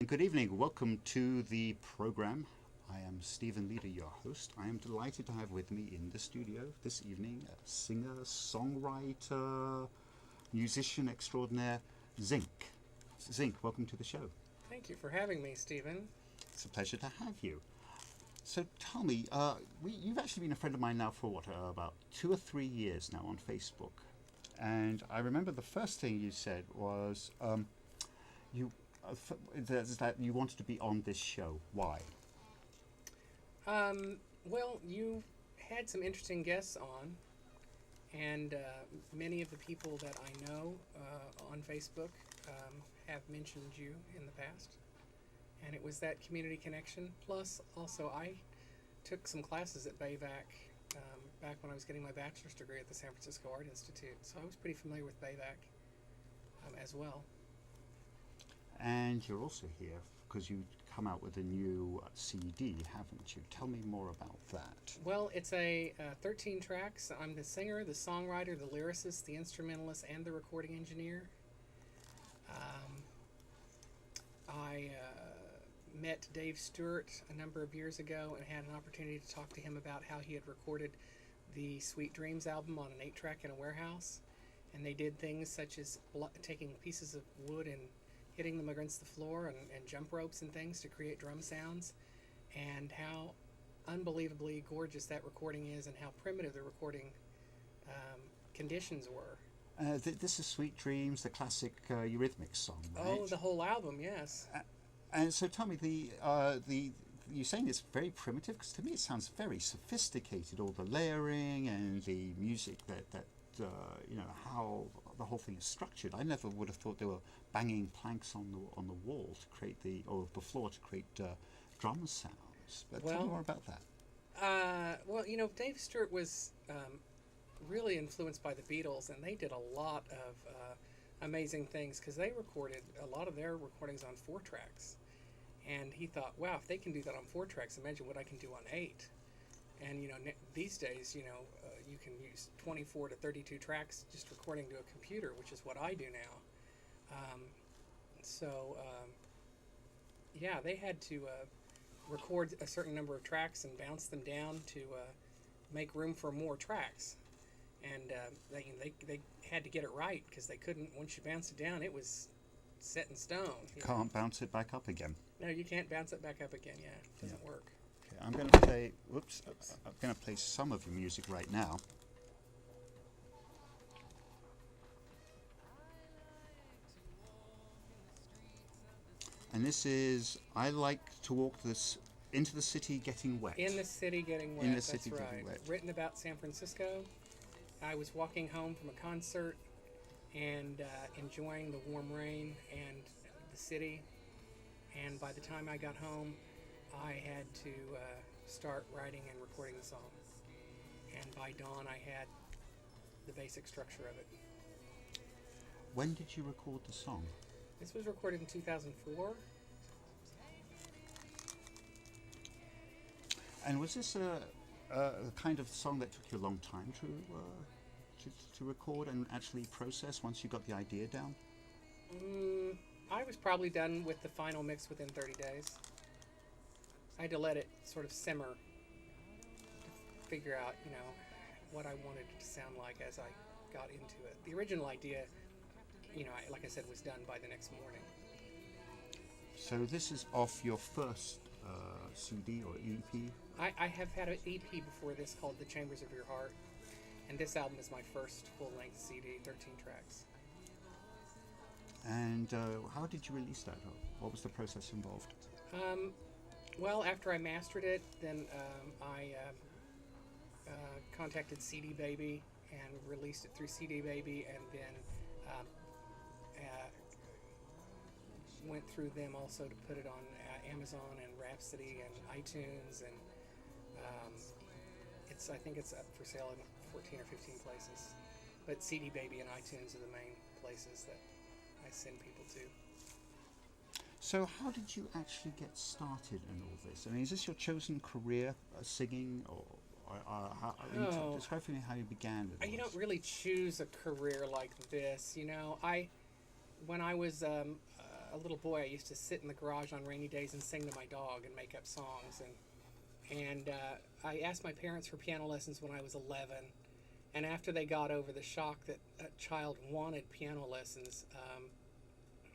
Good evening. Welcome to the program. I am Stephen Leader, your host. I am delighted to have with me in the studio this evening a singer, songwriter, musician extraordinaire, Zinc. Zinc, welcome to the show. Thank you for having me, Stephen. It's a pleasure to have you. So tell me, you've actually been a friend of mine now for about 2 or 3 years now on Facebook. And I remember the first thing you said was that you wanted to be on this show. Why? Well, you had some interesting guests on, and many of the people that I know on Facebook have mentioned you in the past. And it was that community connection. Plus, also, I took some classes at BAVAC back when I was getting my bachelor's degree at the San Francisco Art Institute. So I was pretty familiar with BAVAC as well. And you're also here because you come out with a new CD, haven't you? Tell me more about that. Well, it's a 13 tracks. I'm the singer, the songwriter, the lyricist, the instrumentalist, and the recording engineer. I met Dave Stewart a number of years ago and had an opportunity to talk to him about how he had recorded the Sweet Dreams album on an 8-track in a warehouse. And they did things such as taking pieces of wood and hitting them against the floor and jump ropes and things to create drum sounds, and how unbelievably gorgeous that recording is and how primitive the recording conditions were. This is Sweet Dreams, the classic Eurythmics song, right? Oh, the whole album, yes. And so tell me, you're saying it's very primitive, because to me it sounds very sophisticated, all the layering and the music that how the whole thing is structured. I never would have thought they were banging planks on the wall to create the floor to create drum sounds. But tell me more about that. Well, Dave Stewart was really influenced by the Beatles, and they did a lot of amazing things because they recorded a lot of their recordings on 4 tracks. And he thought, wow, if they can do that on 4 tracks, imagine what I can do on 8. And these days, you can use 24 to 32 tracks just recording to a computer, which is what I do now. They had to record a certain number of tracks and bounce them down to make room for more tracks. And they had to get it right because they couldn't. Once you bounced it down, it was set in stone. Can't bounce it back up again. No, you can't bounce it back up again. Yeah, it doesn't work. Okay, I'm going to play. Whoops! I'm going to play some of your music right now. And this is I like to walk into the city getting wet. In the city getting wet. In the city that's getting right. wet. Written about San Francisco. I was walking home from a concert and enjoying the warm rain and the city. And by the time I got home, I had to start writing and recording the song. And by dawn, I had the basic structure of it. When did you record the song? This was recorded in 2004. And was this a kind of song that took you a long time to record and actually process once you got the idea down? I was probably done with the final mix within 30 days. I had to let it sort of simmer to figure out, what I wanted it to sound like as I got into it. The original idea, like I said, was done by the next morning. So this is off your first CD or EP? I have had an EP before this called The Chambers of Your Heart, and this album is my first full-length CD, 13 tracks. And how did you release that? What was the process involved? Well, after I mastered it, then I contacted CD Baby and released it through CD Baby, and then went through them also to put it on Amazon and Rhapsody and iTunes, and I think it's up for sale in 14 or 15 places. But CD Baby and iTunes are the main places that I send people to. So how did you actually get started in all this? I mean, is this your chosen career, singing, or describe for me how you began with You don't really choose a career like this. When I was a little boy, I used to sit in the garage on rainy days and sing to my dog and make up songs. And I asked my parents for piano lessons when I was 11. And after they got over the shock that a child wanted piano lessons,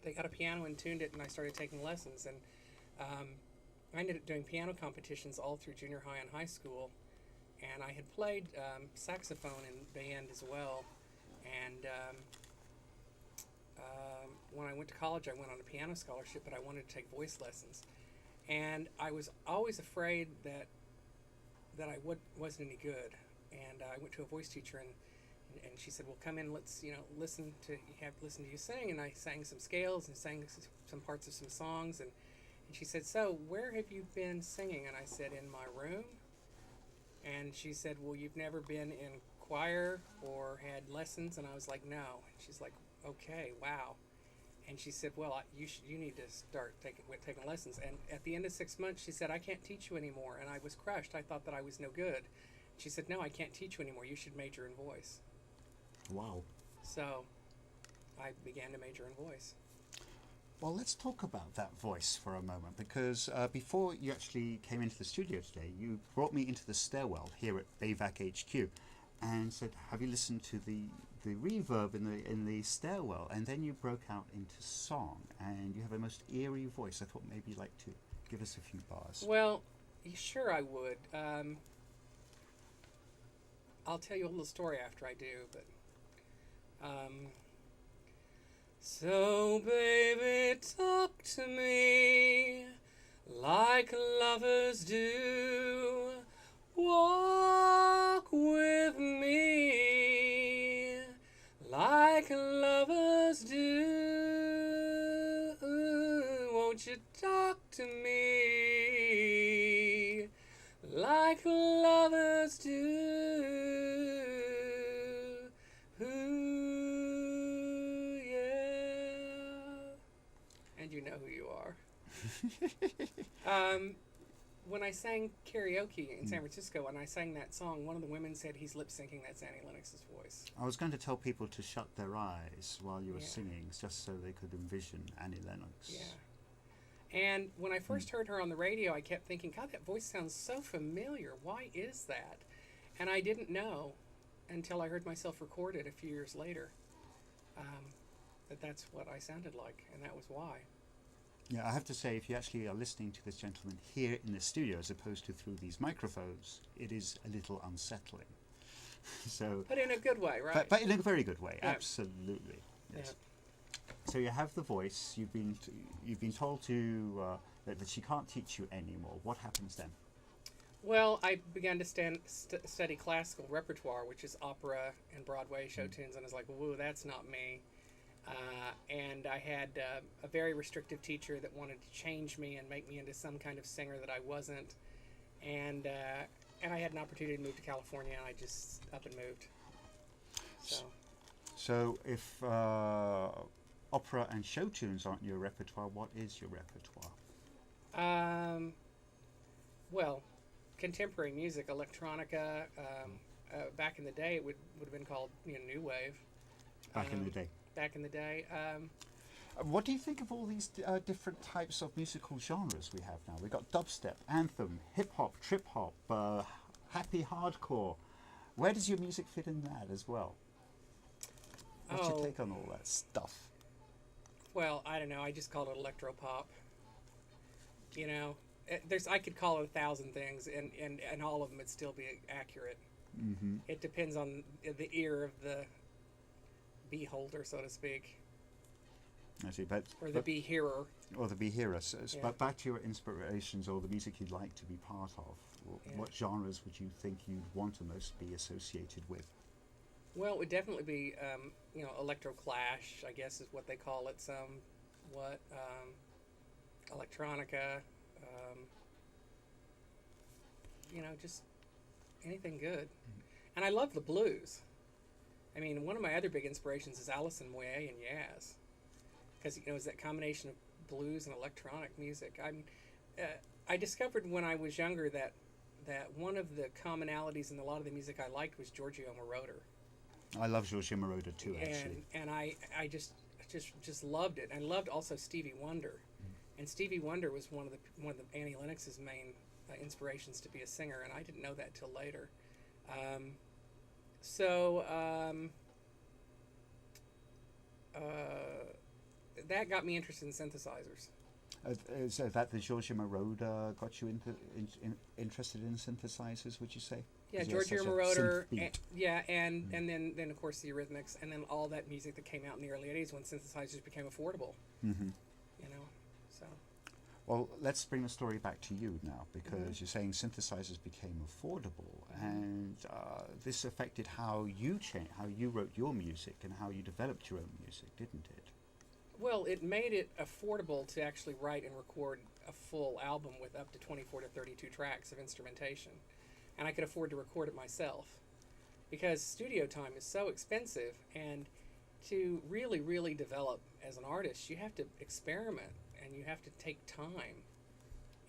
they got a piano and tuned it, and I started taking lessons. And I ended up doing piano competitions all through junior high and high school. And I had played saxophone in band as well. And when I went to college, I went on a piano scholarship, but I wanted to take voice lessons. And I was always afraid that I wasn't any good. And I went to a voice teacher, and she said, "Well, come in. Let's listen to you sing." And I sang some scales and sang some parts of some songs. And she said, "So where have you been singing?" And I said, "In my room." And she said, "Well, you've never been in choir or had lessons?" And I was like, "No." And she's like, "Okay, wow." And she said, "Well, you need to start taking lessons." And at the end of 6 months, she said, "I can't teach you anymore." And I was crushed. I thought that I was no good. She said, "No, I can't teach you anymore. You should major in voice." Wow. So I began to major in voice. Well, let's talk about that voice for a moment, because before you actually came into the studio today, you brought me into the stairwell here at BAVAC HQ and said, "Have you listened to the reverb in the stairwell?" And then you broke out into song, and you have a most eerie voice. I thought maybe you'd like to give us a few bars. Well, sure I would. I'll tell you a little story after I do, but so baby, talk to me like lovers do. Walk with me like lovers do. Won't you talk to me like lovers do? Ooh, yeah. And you know who you are. When I sang karaoke in San Francisco, and I sang that song, one of the women said, "He's lip syncing. That's Annie Lennox's voice." I was going to tell people to shut their eyes while you were singing, just so they could envision Annie Lennox. Yeah. And when I first heard her on the radio, I kept thinking, God, that voice sounds so familiar. Why is that? And I didn't know until I heard myself record it a few years later that that's what I sounded like, and that was why. Yeah, I have to say, if you actually are listening to this gentleman here in the studio as opposed to through these microphones, it is a little unsettling. So, but in a good way, right? But in a very good way, Yeah. absolutely. Yes. Yeah. So you have the voice. You've been told to that she can't teach you anymore. What happens then? Well, I began to study classical repertoire, which is opera and Broadway show tunes, and I was like, "Whoa, that's not me." And I had a very restrictive teacher that wanted to change me and make me into some kind of singer that I wasn't. And I had an opportunity to move to California, and I just up and moved. So if opera and show tunes aren't your repertoire, what is your repertoire? Well, contemporary music, electronica. Back in the day, it would have been called new wave. Back in the day. Back in the day. What do you think of all these different types of musical genres we have now? We've got dubstep, anthem, hip-hop, trip-hop, happy hardcore. Where does your music fit in that as well? What's your take on all that stuff? Well, I don't know. I just call it electropop. I could call it 1,000 things, and all of them would still be accurate. Mm-hmm. It depends on the ear of the beholder, so to speak. I see, or the bee-hearer. Or the bee-hearer. So, Yeah. But back to your inspirations or the music you'd like to be part of. What genres would you think you'd want to most be associated with? Well, it would definitely be, electroclash, I guess is what they call it. Electronica. Just anything good. Mm-hmm. And I love the blues. I mean, one of my other big inspirations is Alison Moyet and Yaz, because it's that combination of blues and electronic music. I discovered when I was younger that one of the commonalities in a lot of the music I liked was Giorgio Moroder. I love Giorgio Moroder too, actually. And I just loved it. I loved also Stevie Wonder, and Stevie Wonder was one of the Annie Lennox's main inspirations to be a singer, and I didn't know that till later. Um, so that got me interested in synthesizers. Is that the Giorgio Moroder got you interested in synthesizers, would you say? Yeah, 'Cause he has Giorgio such a Moroder, synth beat. and then of course the Eurythmics, and then all that music that came out in the early '80s when synthesizers became affordable. Mm-hmm. You know, so Well, let's bring the story back to you now, because you're saying synthesizers became affordable, and this affected how you how you wrote your music and how you developed your own music, didn't it? well, it made it affordable to actually write and record a full album with up to 24 to 32 tracks of instrumentation, and I could afford to record it myself because studio time is so expensive, and to really develop as an artist, you have to experiment and you have to take time.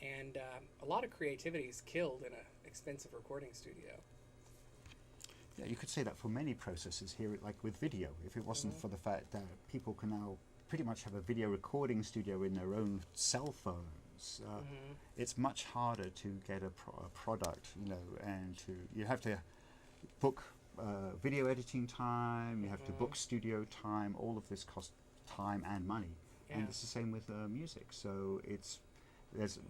And a lot of creativity is killed in an expensive recording studio. Yeah, you could say that for many processes here, like with video. If it wasn't for the fact that people can now pretty much have a video recording studio in their own cell phones, it's much harder to get a product, and you have to book video editing time, you have to book studio time. All of this costs time and money, and it's the same with music. So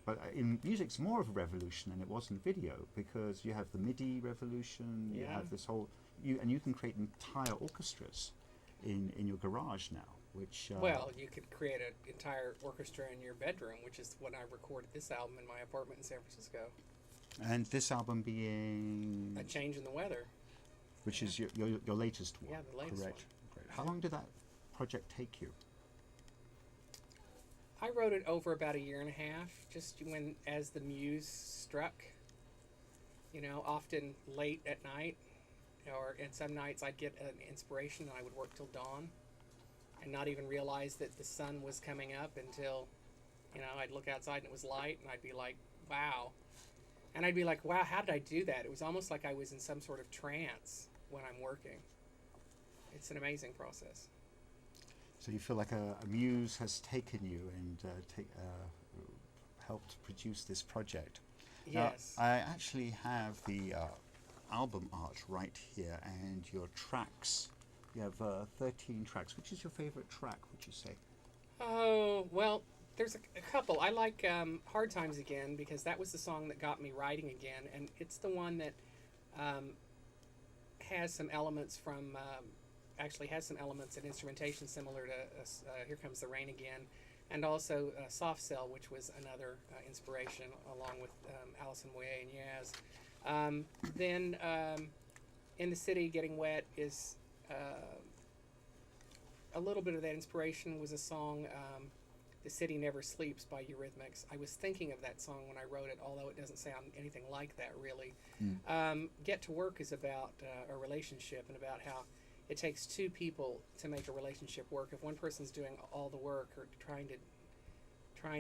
but in music's more of a revolution than it was in video, because you have the MIDI revolution, you have this whole, and you can create entire orchestras in your garage now, which Well, you could create an entire orchestra in your bedroom, which is when I recorded this album in my apartment in San Francisco. and this album being A Change in the Weather. which is your latest one. Yeah, the latest correct. one. Great. How long did that project take you? I wrote it over about a year and a half, just as the muse struck. Often late at night, and some nights I'd get an inspiration and I would work till dawn, and not even realize that the sun was coming up until, I'd look outside and it was light, and I'd be like, wow. And I'd be like, wow, how did I do that? It was almost like I was in some sort of trance when I'm working. It's an amazing process. So you feel like a muse has taken you and helped produce this project. Yes. Now, I actually have the album art right here, and your tracks. You have 13 tracks. Which is your favorite track, would you say? Oh, well, there's a couple. I like Hard Times Again, because that was the song that got me writing again, and it's the one that has some elements from, actually has some elements and instrumentation similar to Here Comes the Rain Again, and also Soft Cell, which was another inspiration, along with Alison Moyet and Yaz. Then In the City, Getting Wet is a little bit of that inspiration was a song, The City Never Sleeps by Eurythmics. I was thinking of that song when I wrote it, although it doesn't sound anything like that, really. Get to Work is about a relationship, and about how it takes two people to make a relationship work. If one person's doing all the work or trying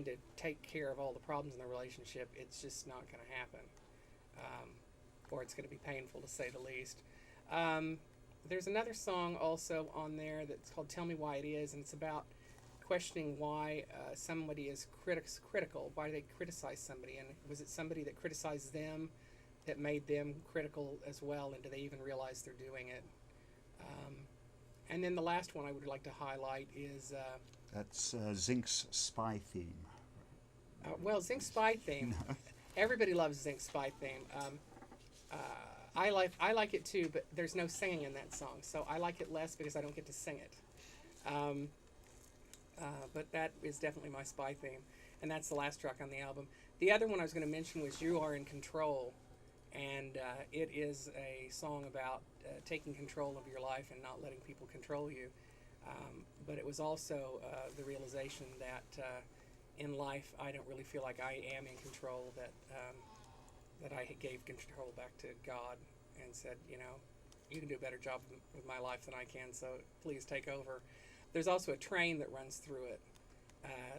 to take care of all the problems in the relationship, it's just not going to happen, or it's going to be painful, to say the least. There's another song also on there that's called Tell Me Why It Is, and it's about questioning why somebody is critical. Why do they criticize somebody? And was it somebody that criticized them that made them critical as well? And do they even realize they're doing it? And then the last one I would like to highlight is... That's Zink's Spy Theme. Well, Zink's Spy Theme. Everybody loves Zink's Spy Theme. I like it too, but there's no singing in that song, so I like it less because I don't get to sing it. But that is definitely my spy theme, and that's the last track on the album. The other one I was going to mention was You Are in Control, and it is a song about taking control of your life and not letting people control you. But it was also the realization that in life I don't really feel like I am in control, that I gave control back to God and said, you can do a better job with my life than I can, so please take over. There's also a train that runs through it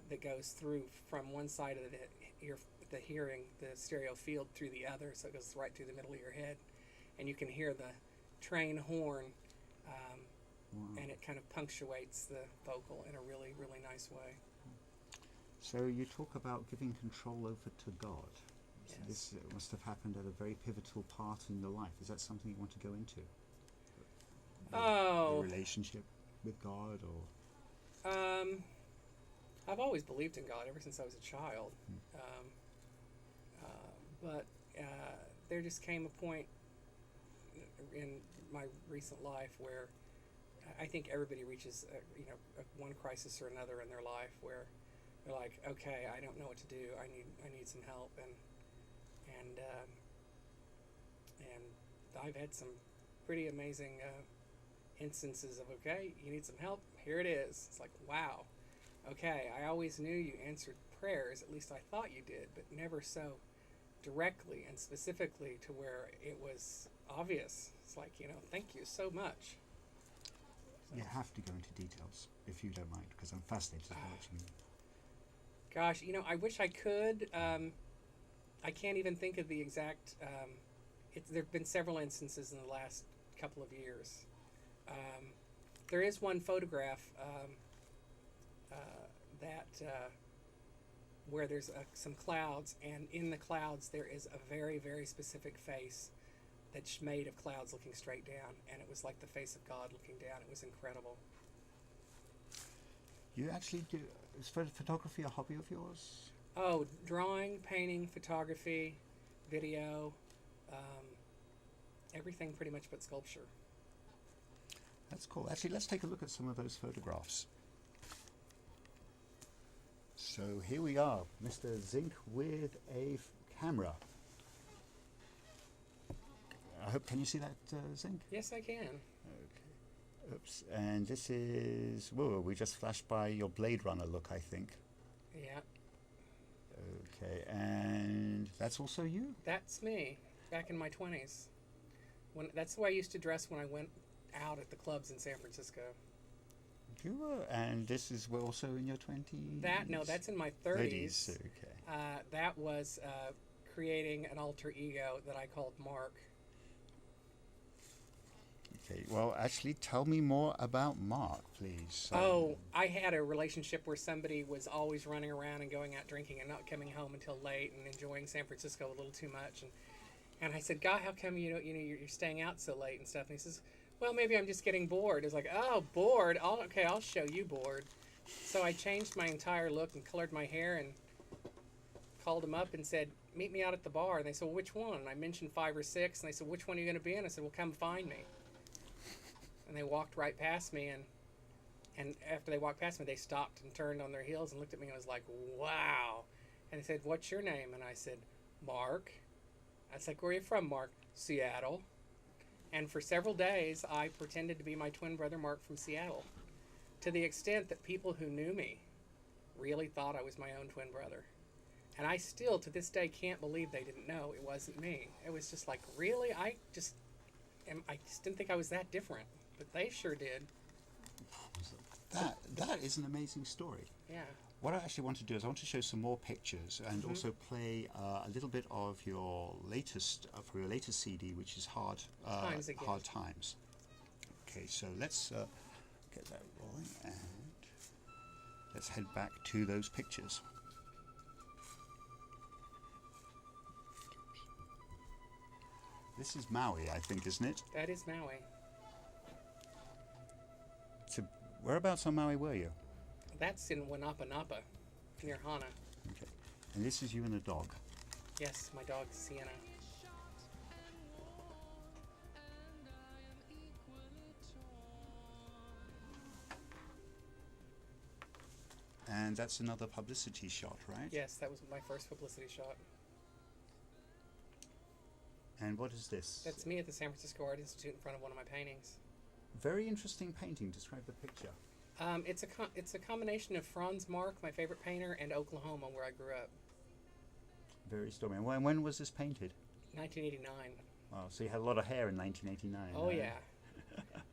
that goes through from one side of the stereo field through the other, so it goes right through the middle of your head, and you can hear the train horn Wow. and it kind of punctuates the vocal in a really, really nice way. So you talk about giving control over to God. So Yes. this must have happened at a very pivotal part in your life. Is that something you want to go into? Oh, Your relationship with God, or I've always believed in God ever since I was a child. Hmm. But there just came a point in my recent life where I think everybody reaches, one crisis or another in their life where they're like, okay, I don't know what to do. I need some help, and I've had some pretty amazing instances of, okay, you need some help. Here it is. It's like, wow. Okay, I always knew you answered prayers. At least I thought you did, but never so directly and specifically to where it was obvious. It's like, thank you so much. So, you have to go into details if you don't mind, because I'm fascinated by what you mean. gosh, I wish I could. I can't even think of the exact. There have been several instances in the last couple of years. There is one photograph where there's some clouds, and in the clouds there is a very, very specific face that's made of clouds looking straight down, and it was like the face of God looking down. It was incredible. You actually do. Is photography a hobby of yours? Oh, drawing, painting, photography, video, everything pretty much but sculpture. That's cool. Actually, let's take a look at some of those photographs. So here we are, Mr. Zinc with a camera. I hope, can you see that, Zinc? Yes, I can. Okay. Oops. And this is, whoa, we just flashed by your Blade Runner look, I think. Yeah. Okay, and that's also you? That's me, back in my 20s. That's the way I used to dress when I went out at the clubs in San Francisco. You were, and this is also in your 20s? No, that's in my 30s. Okay. That was creating an alter ego that I called Mark. Okay, well, actually, tell me more about Mark, please. I had a relationship where somebody was always running around and going out drinking and not coming home until late and enjoying San Francisco a little too much. And I said, God, how come you're staying out so late and stuff? And he says, well, maybe I'm just getting bored. It's like, oh, bored? Okay, I'll show you bored. So I changed my entire look and colored my hair and called them up and said, meet me out at the bar. And they said, well, which one? And I mentioned 5 or 6. And they said, which one are you going to be in? I said, well, come find me. And they walked right past me. And after they walked past me, they stopped and turned on their heels and looked at me and was like, wow. And they said, what's your name? And I said, Mark. I was like, where are you from, Mark? Seattle. And for several days, I pretended to be my twin brother, Mark, from Seattle, to the extent that people who knew me really thought I was my own twin brother. And I still, to this day, can't believe they didn't know it wasn't me. It was just like, really? I just didn't think I was that different. But they sure did. That is an amazing story. Yeah. What I actually want to do is I want to show some more pictures and also play a little bit of your latest CD, which is Hard Times. Okay, so let's get that rolling and let's head back to those pictures. This is Maui, I think, isn't it? That is Maui. So whereabouts on Maui were you? That's in Wanapa Napa, near Hana. Okay. And this is you and the dog. Yes, my dog Sienna. And that's another publicity shot, right? Yes, that was my first publicity shot. And what is this? That's me at the San Francisco Art Institute in front of one of my paintings. Very interesting painting. Describe the picture. It's a combination of Franz Marc, my favorite painter, and Oklahoma, where I grew up. Very stormy. And when was this painted? 1989. Wow, so you had a lot of hair in 1989. Oh, yeah.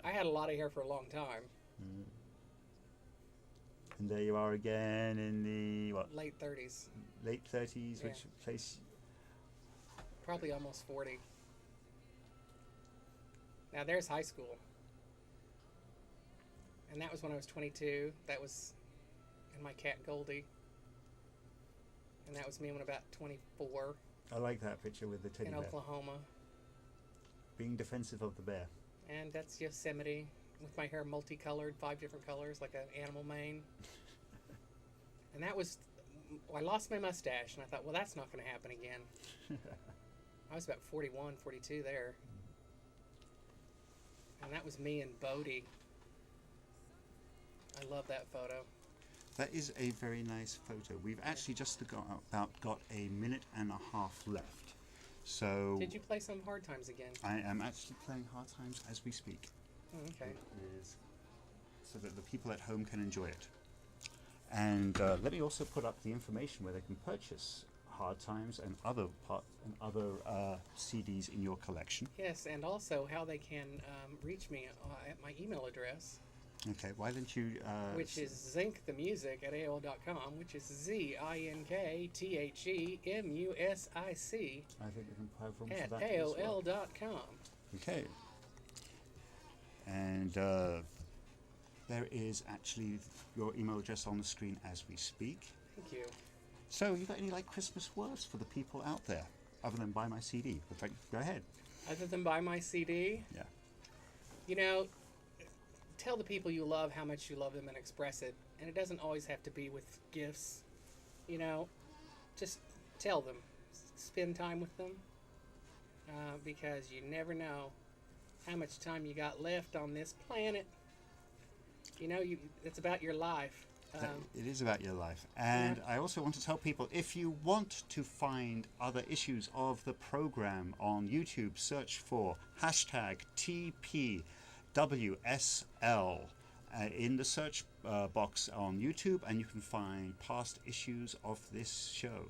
I had a lot of hair for a long time. Mm. And there you are again in the, what? Late 30s. Late 30s, Yeah. which place? Probably almost 40. Now, there's high school. And that was when I was 22. That was and my cat Goldie. And that was me when about 24 I like that picture with the teddy in bear. Oklahoma. Being defensive of the bear. And that's Yosemite with my hair multicolored, 5 different colors, like an animal mane. And that was, I lost my mustache, and I thought, well, that's not going to happen again. I was about 41, 42 there. And that was me and Bodie. I love that photo. That is a very nice photo. We've actually just got a minute and a half left. So Did you play some Hard Times again? I am actually playing Hard Times as we speak. Oh, okay. It is so that the people at home can enjoy it. And let me also put up the information where they can purchase Hard Times and other CDs in your collection. Yes, and also how they can reach me at my email address. Okay, why don't you... which is zinkthemusic@AOL.com, which is ZINKTHEMUSIC I think we can have room for at that as well. AOL.com. Okay. And there is actually your email address on the screen as we speak. Thank you. So, you got any Christmas words for the people out there, other than buy my CD? In fact, go ahead. Other than buy my CD? Yeah. You know, tell the people you love how much you love them and express it. And it doesn't always have to be with gifts. You know, just tell them. Spend time with them. Because you never know how much time you got left on this planet. You know, it's about your life. It is about your life. And I also want to tell people, if you want to find other issues of the program on YouTube, search for #TPWSL in the search box on YouTube, and you can find past issues of this show.